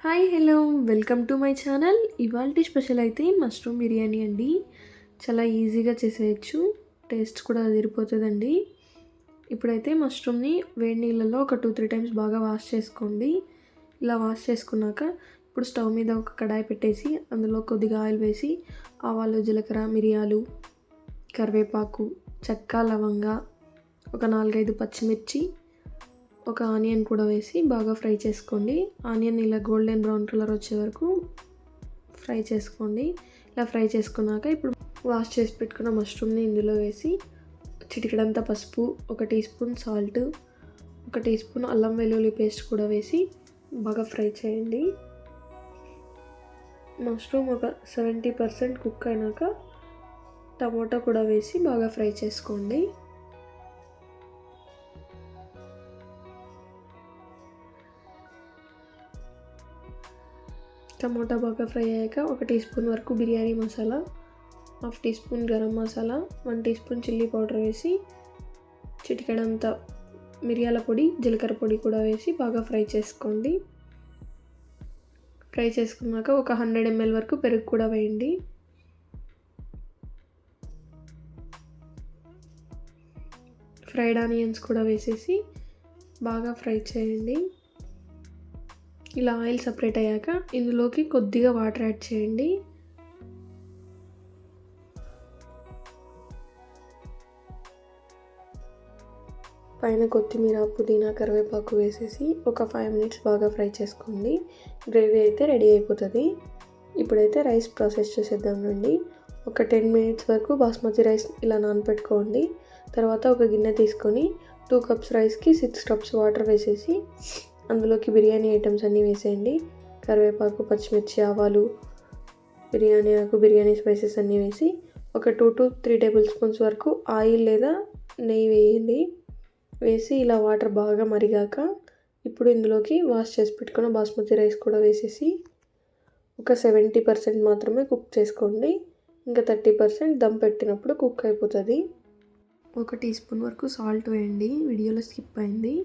Hi hello welcome to my channel. ఇవాల్టి special అయితే mushroom biryani అండి. చాలా ఈజీగా చేసేయచ్చు, టేస్ట్ కూడా అదిరిపోతుందండి. ఇప్పుడైతే మష్రూమ్ని వేడి నీళ్ళలో ఒక 2-3 టైమ్స్ బాగా వాష్ చేసుకోండి. ఇలా వాష్ చేసుకున్నాక ఇప్పుడు స్టవ్ మీద ఒక కడాయి పెట్టేసి అందులో కొద్దిగా ఆయిల్ వేసి ఆవాలు, జీలకర్ర, మిరియాలు, కరివేపాకు, చెక్క, లవంగ, ఒక 4-5 పచ్చిమిర్చి, ఒక ఆనియన్ కూడా వేసి బాగా ఫ్రై చేసుకోండి. ఆనియన్ ఇలా గోల్డెన్ బ్రౌన్ కలర్ వచ్చే వరకు ఫ్రై చేసుకోండి. ఇలా ఫ్రై చేసుకున్నాక ఇప్పుడు వాష్ చేసి పెట్టుకున్న మష్రూమ్ని ఇందులో వేసి చిటికెడంతా పసుపు, 1 teaspoon salt, 1 teaspoon అల్లం వెల్లుల్లి పేస్ట్ కూడా వేసి బాగా ఫ్రై చేయండి. మష్రూమ్ ఒక 70% కుక్ అయినాక టమాటా కూడా వేసి బాగా ఫ్రై చేసుకోండి. టమోటా బాగా ఫ్రై అయ్యాక 1 టీ స్పూన్ వరకు biryani masala, 1/2 teaspoon garam masala, 1 teaspoon chilli powder వేసి చిటికెడంత మిరియాల పొడి, జీలకర్ర పొడి కూడా వేసి బాగా ఫ్రై చేసుకోండి. ఫ్రై చేసుకున్నాక ఒక 100 ml వరకు పెరుగు కూడా వేయండి. ఫ్రైడ్ ఆనియన్స్ కూడా వేసేసి బాగా ఫ్రై చేయండి. ఇలా ఆయిల్ సపరేట్ అయ్యాక ఇందులోకి కొద్దిగా వాటర్ యాడ్ చేయండి. పైన కొత్తిమీర, పుదీనా, కరివేపాకు వేసేసి ఒక 5 మినిట్స్ బాగా ఫ్రై చేసుకోండి. గ్రేవీ అయితే రెడీ అయిపోతుంది. ఇప్పుడైతే రైస్ ప్రాసెస్ చేసేద్దాం రండి. ఒక 10 మినిట్స్ వరకు బాస్మతి రైస్ ఇలా నానబెట్టుకోండి. తర్వాత ఒక గిన్నె తీసుకొని 2 కప్స్ రైస్కి 6 కప్స్ వాటర్ వేసేసి అందులోకి బిర్యానీ ఐటమ్స్ అన్నీ వేసేయండి. కరివేపాకు, పచ్చిమిర్చి, ఆవాలు, బిర్యానీ ఆకు, బిర్యానీ స్పైసెస్ అన్నీ వేసి ఒక 2-3 టేబుల్ స్పూన్స్ వరకు ఆయిల్ లేదా నెయ్యి వేయండి. వేసి ఇలా వాటర్ బాగా మరిగాక ఇప్పుడు ఇందులోకి వాష్ చేసి పెట్టుకున్న బాస్మతి రైస్ కూడా వేసేసి ఒక 70% మాత్రమే కుక్ చేసుకోండి. ఇంకా 30% దమ్ పెట్టినప్పుడు కుక్ అయిపోతుంది. 1 టీ స్పూన్ వరకు సాల్ట్ వేయండి, వీడియోలో స్కిప్ అయింది.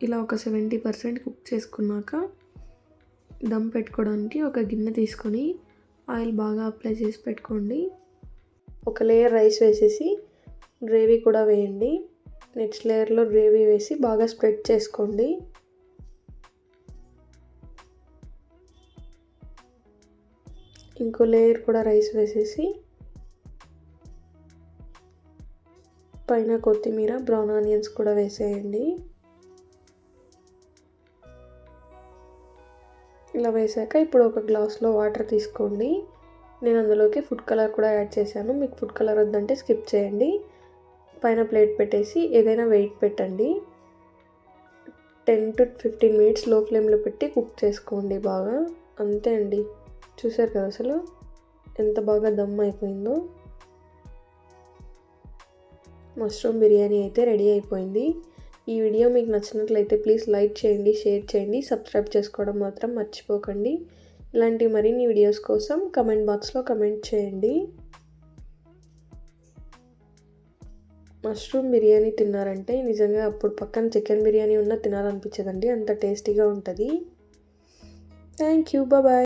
ఇలా ఒక 70% కుక్ చేసుకున్నాక దమ్ పెట్టుకోవడానికి ఒక గిన్నె తీసుకొని ఆయిల్ బాగా అప్లై చేసి పెట్టుకోండి. ఒక లేయర్ రైస్ వేసేసి గ్రేవీ కూడా వేయండి. నెక్స్ట్ లేయర్లో గ్రేవీ వేసి బాగా స్ప్రెడ్ చేసుకోండి. ఇంకో లేయర్ కూడా రైస్ వేసేసి పైన కొత్తిమీర, బ్రౌన్ ఆనియన్స్ కూడా వేసేయండి. ఇలా వేసాక ఇప్పుడు ఒక గ్లాస్లో వాటర్ తీసుకోండి. నేను అందులోకి ఫుడ్ కలర్ కూడా యాడ్ చేశాను. మీకు ఫుడ్ కలర్ వద్దంటే స్కిప్ చేయండి. పైన ప్లేట్ పెట్టేసి ఏదైనా వెయిట్ పెట్టండి. 10-15 మినిట్స్ లో ఫ్లేమ్లో పెట్టి కుక్ చేసుకోండి బాగా. అంతే అండి, చూసారు కదా అసలు ఎంత బాగా దమ్ అయిపోయిందో. మష్రూమ్ బిర్యానీ అయితే రెడీ అయిపోయింది. ఈ వీడియో మీకు నచ్చినట్లయితే ప్లీజ్ లైక్ చేయండి, షేర్ చేయండి, సబ్స్క్రైబ్ చేసుకోవడం మాత్రం మర్చిపోకండి. ఇలాంటి మరిన్ని వీడియోస్ కోసం కమెంట్ బాక్స్లో కమెంట్ చేయండి. మష్రూమ్ బిర్యానీ తిన్నారంటే నిజంగా అప్పుడు పక్కన చికెన్ బిర్యానీ ఉన్నా తినాలనిపించదండి, అంత టేస్టీగా ఉంటుంది. Thank you, bye.